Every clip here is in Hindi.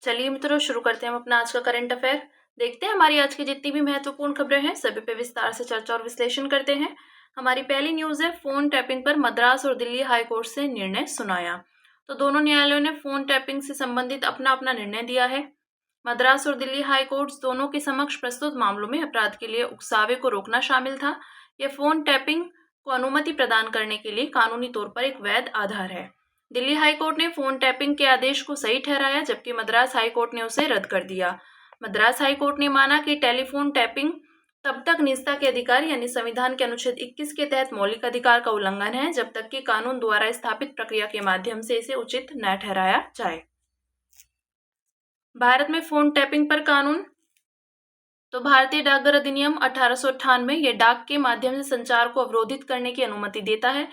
चलिए मित्रों, शुरू करते हैं हम अपना आज का करंट अफेयर। देखते हैं हमारी आज की जितनी भी महत्वपूर्ण खबरें हैं सभी पे विस्तार से चर्चा और विश्लेषण करते हैं। हमारी पहली न्यूज है, फोन टैपिंग पर मद्रास और दिल्ली हाई कोर्ट से निर्णय सुनाया। तो दोनों न्यायालयों ने फोन टैपिंग से संबंधित अपना अपना निर्णय दिया है। मद्रास और दिल्ली हाई कोर्ट दोनों के समक्ष प्रस्तुत मामलों में अपराध के लिए उकसावे को रोकना शामिल था। यह फोन टैपिंग को अनुमति प्रदान करने के लिए कानूनी तौर पर एक वैध आधार है। दिल्ली हाई कोर्ट ने फोन टैपिंग के आदेश को सही ठहराया, जबकि मद्रास हाई कोर्ट ने उसे रद्द कर दिया। मद्रास हाई कोर्ट ने माना कि टेलीफोन टैपिंग तब तक निजता के अधिकार यानी संविधान के अनुच्छेद 21 के तहत मौलिक अधिकार का उल्लंघन है जब तक कि कानून द्वारा स्थापित प्रक्रिया के माध्यम से इसे उचित न ठहराया जाए। भारत में फोन टैपिंग पर कानून। तो भारतीय डाकघर अधिनियम 1898 ये डाक के माध्यम से संचार को अवरोधित करने की अनुमति देता है।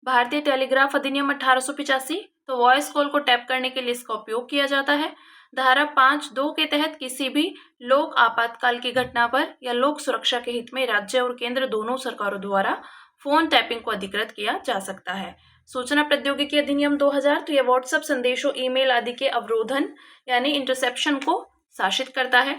भारतीय टेलीग्राफ अधिनियम 1885 तो वॉइस कॉल को टैप करने के लिए इसका उपयोग किया जाता है। धारा 5(2) के तहत किसी भी लोक आपातकाल की घटना पर या लोक सुरक्षा के हित में राज्य और केंद्र दोनों सरकारों द्वारा फोन टैपिंग को अधिकृत किया जा सकता है। सूचना प्रौद्योगिकी अधिनियम 2000 तो यह व्हाट्सएप संदेशों, ईमेल आदि के अवरोधन यानी इंटरसेप्शन को शासित करता है।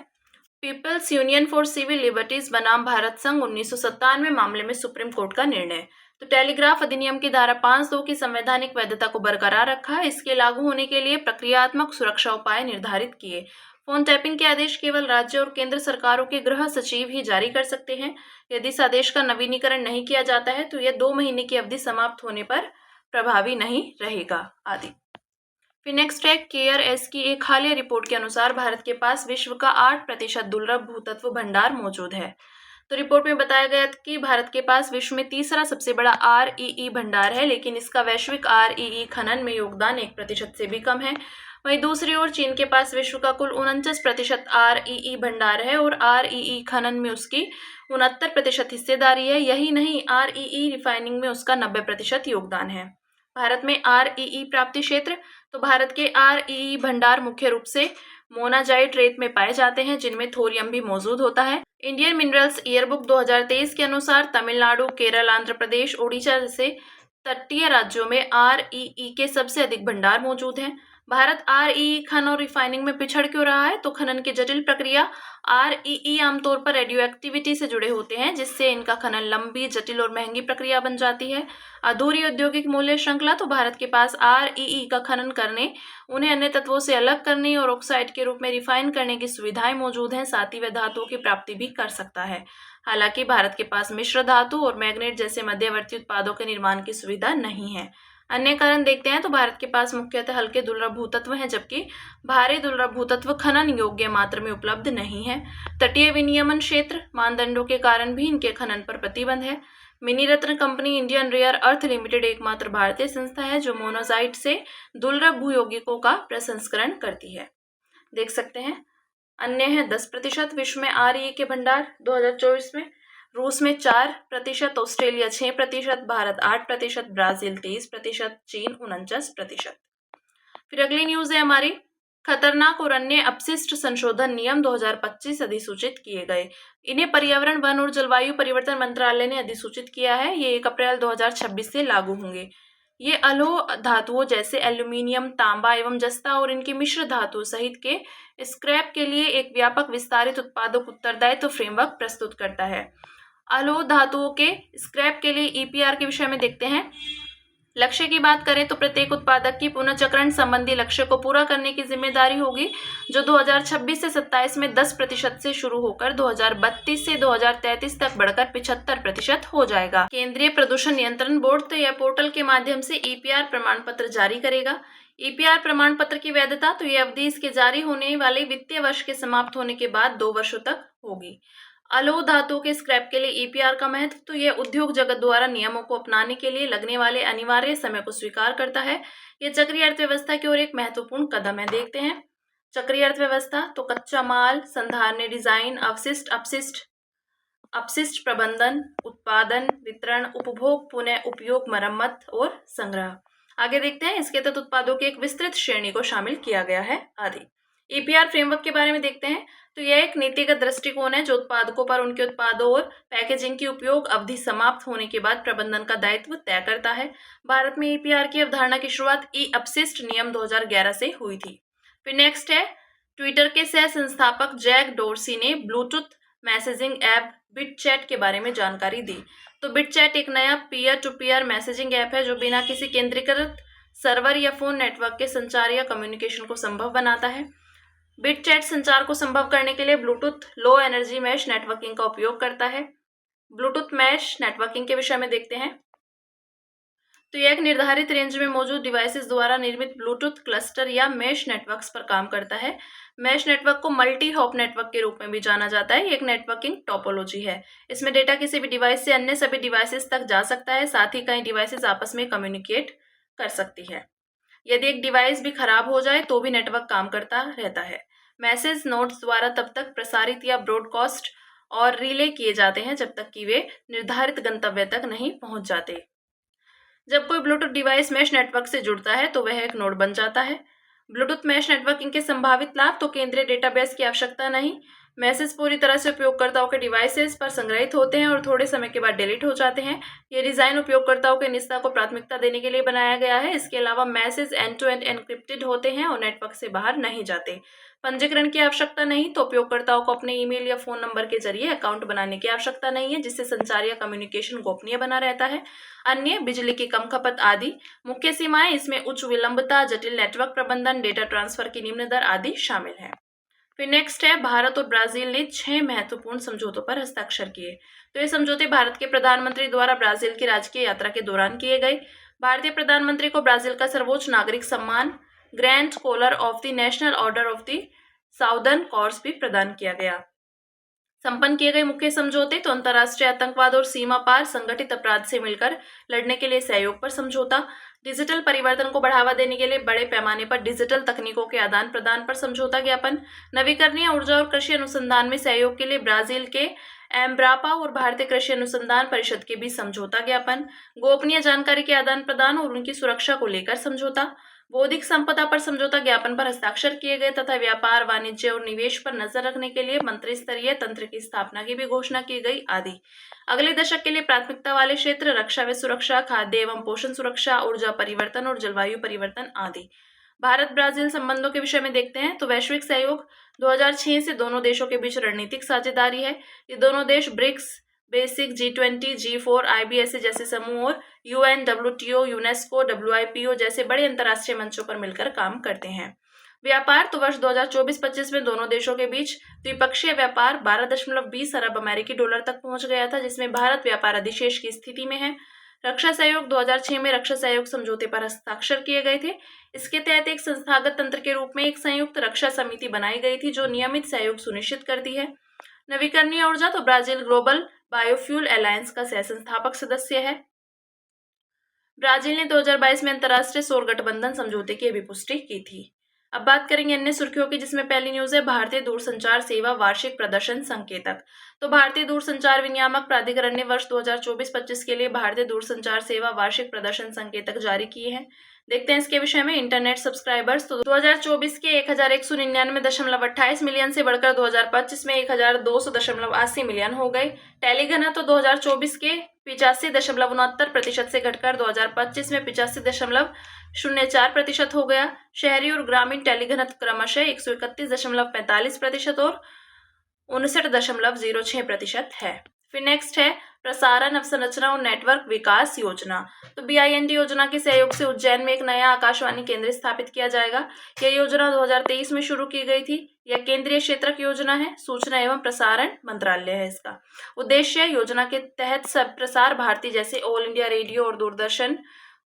People's union for civil liberties बनाम भारत संघ 1997 मामले में सुप्रीम कोर्ट का निर्णय। तो टेलीग्राफ अधिनियम की धारा 5(2) की संवैधानिक वैधता को बरकरार रखा। इसके लागू होने के लिए प्रक्रियात्मक सुरक्षा उपाय निर्धारित किए। फोन टैपिंग के आदेश केवल राज्य और केंद्र सरकारों के गृह सचिव ही जारी कर सकते हैं। यदि इस आदेश का नवीनीकरण नहीं किया जाता है तो यह 2 महीने की अवधि समाप्त होने पर प्रभावी नहीं रहेगा आदि। फिर नेक्स्ट है, केयर एस की एक हालिया रिपोर्ट के अनुसार भारत के पास विश्व का 8% दुर्लभ भूतत्व भंडार मौजूद है। तो रिपोर्ट में बताया गया कि भारत के पास विश्व में तीसरा सबसे बड़ा REE भंडार है, लेकिन इसका वैश्विक REE खनन में योगदान 1% से भी कम है। वहीं दूसरी ओर चीन के पास विश्व का कुल 49% REE भंडार है और REE खनन में उसकी 69% हिस्सेदारी है। यही नहीं, REE रिफाइनिंग में उसका 90% योगदान है। भारत में REE प्राप्ति क्षेत्र। तो भारत के REE भंडार मुख्य रूप से मोनाजाइट रेत में पाए जाते हैं, जिनमें थोरियम भी मौजूद होता है। इंडियन मिनरल्स ईयरबुक 2023 के अनुसार तमिलनाडु, केरल, आंध्र प्रदेश, ओडिशा जैसे तटीय राज्यों में REE के सबसे अधिक भंडार मौजूद हैं। भारत REE खनन और रिफाइनिंग में पिछड़ क्यों रहा है? तो खनन की जटिल प्रक्रिया REE आमतौर पर रेडियो एक्टिविटी से जुड़े होते हैं, जिससे इनका खनन लंबी, जटिल और महंगी प्रक्रिया बन जाती है। अधूरी औद्योगिक मूल्य श्रृंखला। तो भारत के पास REE का खनन करने, उन्हें अन्य तत्वों से अलग करने और ऑक्साइड के रूप में रिफाइन करने की सुविधाएं मौजूद हैं। साथ ही वह धातुओं की प्राप्ति भी कर सकता है। हालांकि भारत के पास मिश्र धातु और मैग्नेट जैसे मध्यवर्ती उत्पादों के निर्माण की सुविधा नहीं है। अन्य कारण देखते हैं तो भारत के पास मुख्यतः हल्के दुर्लभ भूतत्व हैं, जबकि भारी दुर्लभ भूतत्व खनन योग्य मात्रा में उपलब्ध नहीं है। तटीय विनियमन क्षेत्र मानदंडों के कारण भी इनके खनन पर प्रतिबंध है। मिनी रत्न company Indian rare earth limited एकमात्र भारतीय संस्था है जो मोनाजाइट से दुर्लभ भूयौगिकों का प्रसंस्करण करती है। देख सकते हैं। अन्य है 10%। विश्व में REE के भंडार 2024 में रूस में 4%, ऑस्ट्रेलिया 6%, भारत 8%, ब्राजील 23%, चीन 49%। फिर अगली न्यूज है हमारी, खतरनाक और अन्य अपशिष्ट संशोधन नियम 2025 अधिसूचित किए गए। इन्हें पर्यावरण, वन और जलवायु परिवर्तन मंत्रालय ने अधिसूचित किया है। ये 1 अप्रैल 2026 से लागू होंगे। ये अलोह धातुओं जैसे एल्यूमिनियम, तांबा एवं जस्ता और इनकी मिश्र धातु सहित के स्क्रैप के लिए एक व्यापक विस्तारित उत्पादक उत्तरदायित्व फ्रेमवर्क प्रस्तुत करता है। अलोह धातुओं के स्क्रैप के लिए EPR के विषय में देखते हैं। लक्ष्य की बात करें तो प्रत्येक उत्पादक की पुनर्चक्रण संबंधी लक्ष्य को पूरा करने की जिम्मेदारी होगी, जो 2026 से 27 में 10% से शुरू होकर 2032 से 2033 तक बढ़कर 75% हो जाएगा। केंद्रीय प्रदूषण नियंत्रण बोर्ड तो यह पोर्टल के माध्यम से EPR प्रमाण पत्र जारी करेगा। EPR प्रमाण पत्र की वैधता तो यह अवधि इसके जारी होने वाले वित्तीय वर्ष के समाप्त होने के बाद 2 वर्षों तक होगी। अलोह धातुओं के स्क्रैप के लिए EPR का महत्व तो यह उद्योग जगत द्वारा नियमों को अपनाने के लिए लगने वाले अनिवार्य समय को स्वीकार करता है। यह चक्रीय अर्थव्यवस्था की ओर एक महत्वपूर्ण कदम है। देखते हैं चक्रीय अर्थव्यवस्था। तो कच्चा माल, संधारणे, डिजाइन, अपशिष्ट प्रबंधन, उत्पादन, वितरण, उपभोग, पुनः उपयोग, मरम्मत और संग्रह। आगे देखते हैं, इसके तहत उत्पादों की एक विस्तृत श्रेणी को शामिल किया गया है आदि। EPR फ्रेमवर्क के बारे में देखते हैं तो यह एक नीतिगत दृष्टिकोण है जो उत्पादकों पर उनके उत्पादों और पैकेजिंग की उपयोग अवधि समाप्त होने के बाद प्रबंधन का दायित्व तय करता है। भारत में EPR की अवधारणा की शुरुआत अपशिष्ट नियम 2011 से हुई थी। फिर नेक्स्ट है ट्विटर के सह संस्थापक जैक डोर्सी ने ब्लूटूथ मैसेजिंग ऐप बिटचैट के बारे में जानकारी दी। तो बिटचैट एक नया peer to peer messaging app है जो बिना किसी केंद्रीकृत सर्वर या फोन नेटवर्क के संचार या कम्युनिकेशन को संभव बनाता है। बिटचैट संचार को संभव करने के लिए Bluetooth low energy mesh networking का उपयोग करता है। ब्लूटूथ मैश नेटवर्किंग के विषय में देखते हैं। तो यह एक निर्धारित रेंज में मौजूद डिवाइसेस द्वारा निर्मित ब्लूटूथ क्लस्टर या मैश नेटवर्क्स पर काम करता है। मैश नेटवर्क को मल्टी हॉप नेटवर्क के रूप में भी जाना जाता है। एक नेटवर्किंग टोपोलॉजी है। इसमें डेटा किसी भी डिवाइस से अन्य सभी डिवाइसेस तक जा सकता है। साथ ही कई डिवाइसेस आपस में कम्युनिकेट कर सकती है। यदि एक डिवाइस भी खराब हो जाए तो भी नेटवर्क काम करता रहता है। मैसेज नोड्स द्वारा तब तक प्रसारित या ब्रॉडकास्ट और रिले किए जाते हैं जब तक कि वे निर्धारित गंतव्य तक नहीं पहुंच जाते। जब कोई ब्लूटूथ डिवाइस मैश नेटवर्क से जुड़ता है तो वह एक नोड बन जाता है। ब्लूटूथ मैश नेटवर्किंग के संभावित लाभ। तो केंद्रीय डेटाबेस की आवश्यकता नहीं। मैसेज पूरी तरह से उपयोगकर्ताओं के डिवाइसेस पर संग्रहित होते हैं और थोड़े समय के बाद डिलीट हो जाते हैं। ये डिजाइन उपयोगकर्ताओं के निजता को प्राथमिकता देने के लिए बनाया गया है। इसके अलावा message end to end encrypted होते हैं और नेटवर्क से बाहर नहीं जाते। पंजीकरण की आवश्यकता नहीं। तो उपयोगकर्ताओं को अपने ईमेल या फोन नंबर के जरिए अकाउंट बनाने की आवश्यकता नहीं है, जिससे संचार या कम्युनिकेशन गोपनीय बना रहता है। अन्य बिजली की कम खपत आदि। मुख्य सीमाएं इसमें उच्च विलंबता, जटिल नेटवर्क प्रबंधन, डेटा ट्रांसफर की निम्न दर आदि शामिल है। फिर नेक्स्ट है, भारत और ब्राजील ने 6 महत्वपूर्ण समझौतों पर हस्ताक्षर किए। तो ये समझौते भारत के प्रधानमंत्री द्वारा ब्राजील की राजकीय यात्रा के दौरान किए गए। भारतीय प्रधानमंत्री को ब्राजील का सर्वोच्च नागरिक सम्मान grand collar of the national order of the southern cross भी प्रदान किया गया। संपन्न किए गए मुख्य समझौते। तो अंतर्राष्ट्रीय आतंकवाद और सीमा पार संगठित अपराध से मिलकर लड़ने के लिए सहयोग पर समझौता। डिजिटल परिवर्तन को बढ़ावा देने के लिए बड़े पैमाने पर डिजिटल तकनीकों के आदान प्रदान पर समझौता ज्ञापन। नवीकरणीय ऊर्जा और कृषि अनुसंधान में सहयोग के लिए ब्राजील के एम्ब्रापा और भारतीय कृषि अनुसंधान परिषद के बीच समझौता ज्ञापन। गोपनीय जानकारी के आदान प्रदान और उनकी सुरक्षा को लेकर समझौता। बौद्धिक संपदा पर समझौता ज्ञापन पर हस्ताक्षर किए गए तथा व्यापार, वाणिज्य और निवेश पर नजर रखने के लिए मंत्री स्तरीय तंत्र की स्थापना की भी घोषणा की गई आदि। अगले दशक के लिए प्राथमिकता वाले क्षेत्र रक्षा व सुरक्षा, खाद्य एवं पोषण सुरक्षा, ऊर्जा परिवर्तन और जलवायु परिवर्तन आदि। भारत ब्राजील संबंधों के विषय में देखते हैं। तो वैश्विक सहयोग 2006 से दोनों देशों के बीच रणनीतिक साझेदारी है। ये दोनों देश BRICS, basic, G20, G4, IBSA जैसे समूह और UN, WTO, यूनेस्को, WIPO जैसे बड़े अंतर्राष्ट्रीय मंचों पर मिलकर काम करते हैं। व्यापार। तो वर्ष 2024-25 में दोनों देशों के बीच द्विपक्षीय व्यापार 12.20 अरब अमेरिकी डॉलर तक पहुंच गया था, जिसमें भारत व्यापार अधिशेष की स्थिति में है। रक्षा सहयोग 2006 में रक्षा सहयोग समझौते पर हस्ताक्षर किए गए थे। इसके तहत एक संस्थागत तंत्र के रूप में एक संयुक्त रक्षा समिति बनाई गई थी जो नियमित सहयोग सुनिश्चित करती है। नवीकरणीय ऊर्जा। तो ब्राजील ग्लोबल बायोफ्यूल अलायंस का सह संस्थापक सदस्य है। ब्राजील ने 2022 में अंतर्राष्ट्रीय सौर गठबंधन समझौते की भी पुष्टि की थी। अब बात करेंगे अन्य सुर्खियों की, जिसमें पहली न्यूज है भारतीय दूरसंचार सेवा वार्षिक प्रदर्शन संकेतक। तो भारतीय दूरसंचार विनियामक प्राधिकरण ने वर्ष 2024-25 के लिए भारतीय दूरसंचार सेवा वार्षिक प्रदर्शन संकेतक जारी किए हैं। देखते हैं इसके विषय में। Internet subscribers. तो 2024 के 1199.28 मिलियन से बढ़कर 2025 में 1200.80 मिलियन हो गए। टेलीघनत्व तो 2024 के 85.69% से घटकर 2025 में 85.04% हो गया। शहरी और ग्रामीण टेलीघनत्व क्रमशः 131.45% और 59.06% है। फिर नेक्स्ट है प्रसारण अवसंरचना और नेटवर्क विकास योजना। तो BIND योजना के सहयोग से उज्जैन में एक नया आकाशवाणी केंद्र स्थापित किया जाएगा। यह योजना 2023 में शुरू की गई थी। यह केंद्रीय क्षेत्रक योजना है। सूचना एवं प्रसारण मंत्रालय है इसका। उद्देश्य योजना के तहत सब प्रसार भारती जैसे ऑल इंडिया रेडियो और दूरदर्शन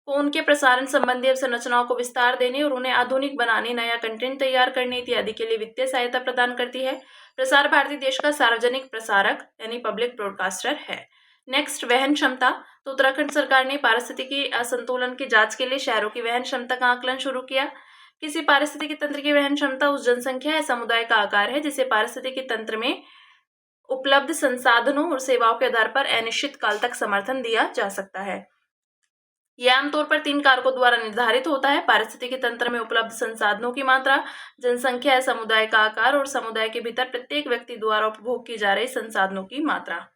को उनके प्रसारण संबंधी अवसंरचनाओं को विस्तार देने और उन्हें आधुनिक बनाने, नया कंटेंट तैयार करने इत्यादि के लिए वित्तीय सहायता प्रदान करती है। प्रसार भारती देश का सार्वजनिक प्रसारक यानी पब्लिक ब्रॉडकास्टर है। नेक्स्ट, वहन क्षमता। तो उत्तराखंड सरकार ने पारिस्थितिकी असंतुलन की जांच के लिए शहरों की वहन क्षमता का आकलन शुरू किया। किसी पारिस्थितिकी तंत्र की वहन क्षमता उस जनसंख्या या समुदाय का आकार है जिसे पारिस्थितिकी तंत्र में उपलब्ध संसाधनों और सेवाओं के आधार पर अनिश्चित काल तक समर्थन दिया जा सकता है। यह आमतौर पर 3 कारकों द्वारा निर्धारित होता है: पारिस्थितिकी तंत्र में उपलब्ध संसाधनों की मात्रा, जनसंख्या या समुदाय का आकार और समुदाय के भीतर प्रत्येक व्यक्ति द्वारा उपभोग की जा रही संसाधनों की मात्रा।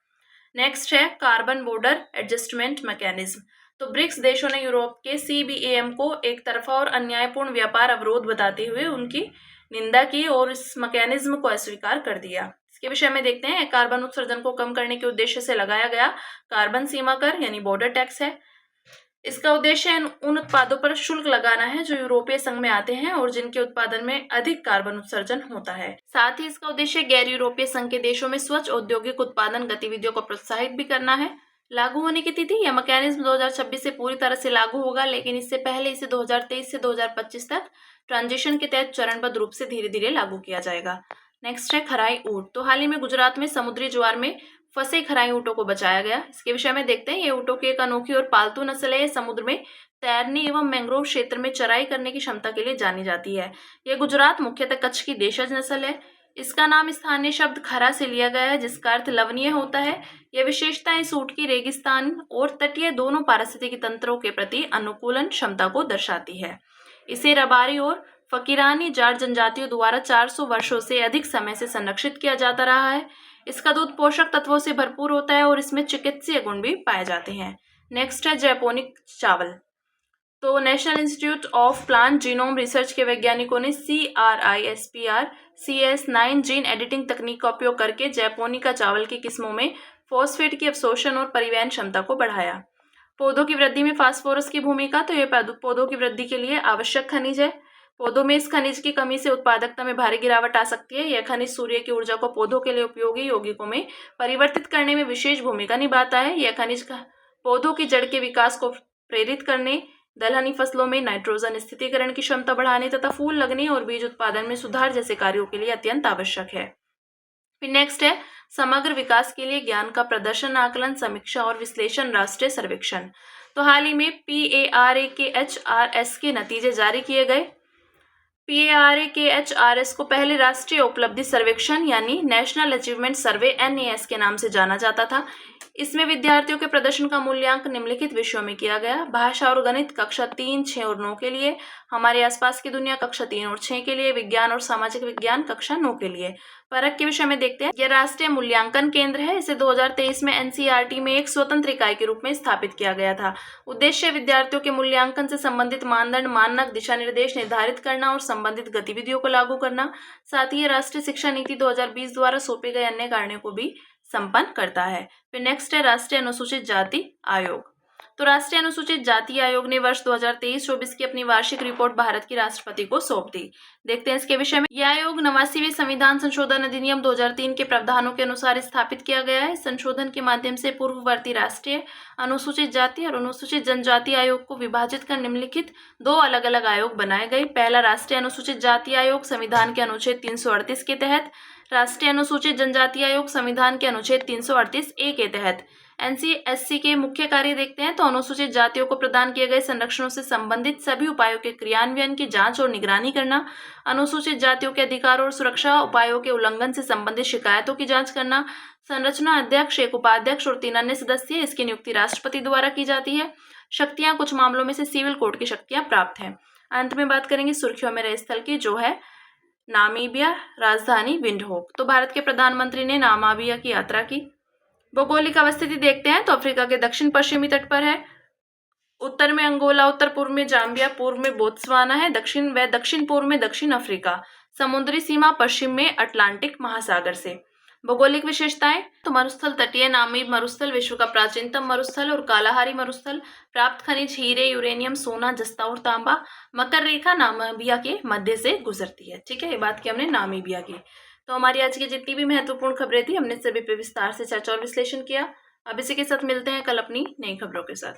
नेक्स्ट है कार्बन बॉर्डर एडजस्टमेंट मैकेनिज्म। तो ब्रिक्स देशों ने यूरोप के CBAM को एक तरफा और अन्यायपूर्ण व्यापार अवरोध बताते हुए उनकी निंदा की और इस मैकेनिज्म को अस्वीकार कर दिया। इसके विषय में देखते हैं। कार्बन उत्सर्जन को कम करने के उद्देश्य से लगाया गया कार्बन सीमा कर यानी बॉर्डर टैक्स है। इसका उद्देश्य उन उत्पादों पर शुल्क लगाना है जो यूरोपीय संघ में आते हैं और जिनके उत्पादन में अधिक कार्बन उत्सर्जन होता है। साथ ही इसका उद्देश्य गैर यूरोपीय संघ के देशों में स्वच्छ औद्योगिक उत्पादन गतिविधियों को प्रोत्साहित भी करना है। लागू होने की तिथि, यह मैकेनिज्म 2026 से पूरी तरह से लागू होगा, लेकिन इससे पहले इसे 2023 से 2025 तक ट्रांजिशन के तहत चरणबद्ध रूप से धीरे धीरे लागू किया जाएगा। नेक्स्ट है खराई ऊंट। तो हाल ही में गुजरात में समुद्री ज्वार में फंसे खराई ऊँटों को बचाया गया। इसके विषय में देखते हैं। ये ऊँटों की एक अनोखी और पालतू नस्ल है। समुद्र में तैरने एवं मैंग्रोव क्षेत्र में चराई करने की क्षमता के लिए जानी जाती है। यह गुजरात मुख्यतः कच्छ की देशज नस्ल है। इसका नाम स्थानीय शब्द खरा से लिया गया है, जिसका अर्थ लवणीय होता है। यह विशेषता इस ऊँट की रेगिस्तान और तटीय दोनों पारिस्थितिकी तंत्रों के प्रति अनुकूलन क्षमता को दर्शाती है। इसे रबारी और फकीरानी जाट जनजातियों द्वारा 400 वर्षों से अधिक समय से संरक्षित किया जाता रहा है। इसका दूध पोषक तत्वों से भरपूर होता है और इसमें चिकित्सीय गुण भी पाए जाते हैं। नेक्स्ट है जैपोनिक चावल। तो national institute of plant genome research के वैज्ञानिकों ने CRISPR CS9 जीन एडिटिंग तकनीक का उपयोग करके जैपोनिका चावल की किस्मों में फॉस्फेट की अवशोषण और परिवहन क्षमता को बढ़ाया। पौधों की वृद्धि में फास्फोरस की भूमिका। तो यह पौधों की वृद्धि के लिए आवश्यक खनिज है। पौधों में इस खनिज की कमी से उत्पादकता में भारी गिरावट आ सकती है। यह खनिज सूर्य की ऊर्जा को पौधों के लिए उपयोगी यौगिकों में परिवर्तित करने में विशेष भूमिका निभाता है। यह खनिज पौधों की जड़ के विकास को प्रेरित करने, दलहनी फसलों में नाइट्रोजन स्थितीकरण की क्षमता बढ़ाने तथा फूल लगने और बीज उत्पादन में सुधार जैसे कार्यों के लिए अत्यंत आवश्यक है। फिर नेक्स्ट है समग्र विकास के लिए ज्ञान का प्रदर्शन, आकलन, समीक्षा और विश्लेषण राष्ट्रीय सर्वेक्षण। तो हाल ही में PARAKHRS के नतीजे जारी किए गए। PARAKHRS को पहले राष्ट्रीय उपलब्धि सर्वेक्षण यानी नेशनल अचीवमेंट सर्वे NAS के नाम से जाना जाता था। इसमें विद्यार्थियों के प्रदर्शन का मूल्यांकन निम्नलिखित विषयों में किया गया। भाषा और गणित कक्षा 3, 6 और 9 के लिए, हमारे आसपास की दुनिया कक्षा 3 और 6 के लिए, विज्ञान और सामाजिक विज्ञान कक्षा 9 के लिए। परख के विषय में देखते हैं। यह राष्ट्रीय मूल्यांकन केंद्र है। इसे 2023 में NCERT में एक स्वतंत्र इकाई के रूप में स्थापित किया गया था। उद्देश्य विद्यार्थियों के मूल्यांकन से संबंधित मानदंड, मानक, दिशा निर्देश निर्धारित करना और संबंधित गतिविधियों को लागू करना। साथ ही राष्ट्रीय शिक्षा नीति 2020 द्वारा सौंपे गए अन्य कार्यों को भी संपन्न करता है। फिर नेक्स्ट है राष्ट्रीय अनुसूचित जाति आयोग। तो राष्ट्रीय अनुसूचित जाति आयोग ने वर्ष 2023-24 की अपनी वार्षिक रिपोर्ट भारत की राष्ट्रपति को सौंप दी। देखते हैं इसके विषय में। यह आयोग 89वें संविधान संशोधन अधिनियम 2003 के प्रावधानों के अनुसार स्थापित किया गया है। संशोधन के माध्यम से पूर्ववर्ती राष्ट्रीय अनुसूचित जाति और अनुसूचित जनजाति आयोग को विभाजित कर निम्नलिखित 2 अलग अलग आयोग बनाए गए। पहला राष्ट्रीय अनुसूचित जाति आयोग संविधान के अनुच्छेद 338 के तहत, राष्ट्रीय अनुसूचित जनजाति आयोग संविधान के अनुच्छेद 338A के तहत। NCSC के मुख्य कार्य देखते हैं। तो अनुसूचित जातियों को प्रदान किए गए संरक्षणों से संबंधित सभी उपायों के क्रियान्वयन की जांच और निगरानी करना, अनुसूचित जातियों के अधिकारों और सुरक्षा उपायों के उल्लंघन से संबंधित शिकायतों की जांच करना। संरचना अध्यक्ष, एक उपाध्यक्ष और 3 अन्य सदस्य। इसकी नियुक्ति राष्ट्रपति द्वारा की जाती है। शक्तियां, कुछ मामलों में से सिविल कोड की शक्तियां प्राप्त हैं। अंत में बात करेंगे सुर्खियों में रहे स्थल की, जो है नामीबिया, राजधानी विंडहोक। तो भारत के प्रधानमंत्री ने नामीबिया की यात्रा की। भौगोलिक अवस्थिति देखते हैं। तो अफ्रीका के दक्षिण पश्चिमी तट पर है। उत्तर में अंगोला, उत्तर पूर्व में जाम्बिया, पूर्व में बोत्सवाना है, दक्षिण पूर्व में दक्षिण अफ्रीका। समुद्री सीमा पश्चिम में अटलांटिक महासागर से। भौगोलिक विशेषताएं। तो मरुस्थल तटीय नामीब मरुस्थल विश्व का प्राचीनतम मरुस्थल और कालाहारी मरुस्थल। प्राप्त खनिज हीरे, यूरेनियम, सोना, जस्ता और तांबा। मकर रेखा नामीबिया के मध्य से गुजरती है। ठीक है, ये बात की हमने नामीबिया की। तो हमारी आज की जितनी भी महत्वपूर्ण खबरें थी, हमने सभी पे विस्तार से चर्चा और विश्लेषण किया। अब इसी के साथ मिलते हैं कल अपनी नई खबरों के साथ।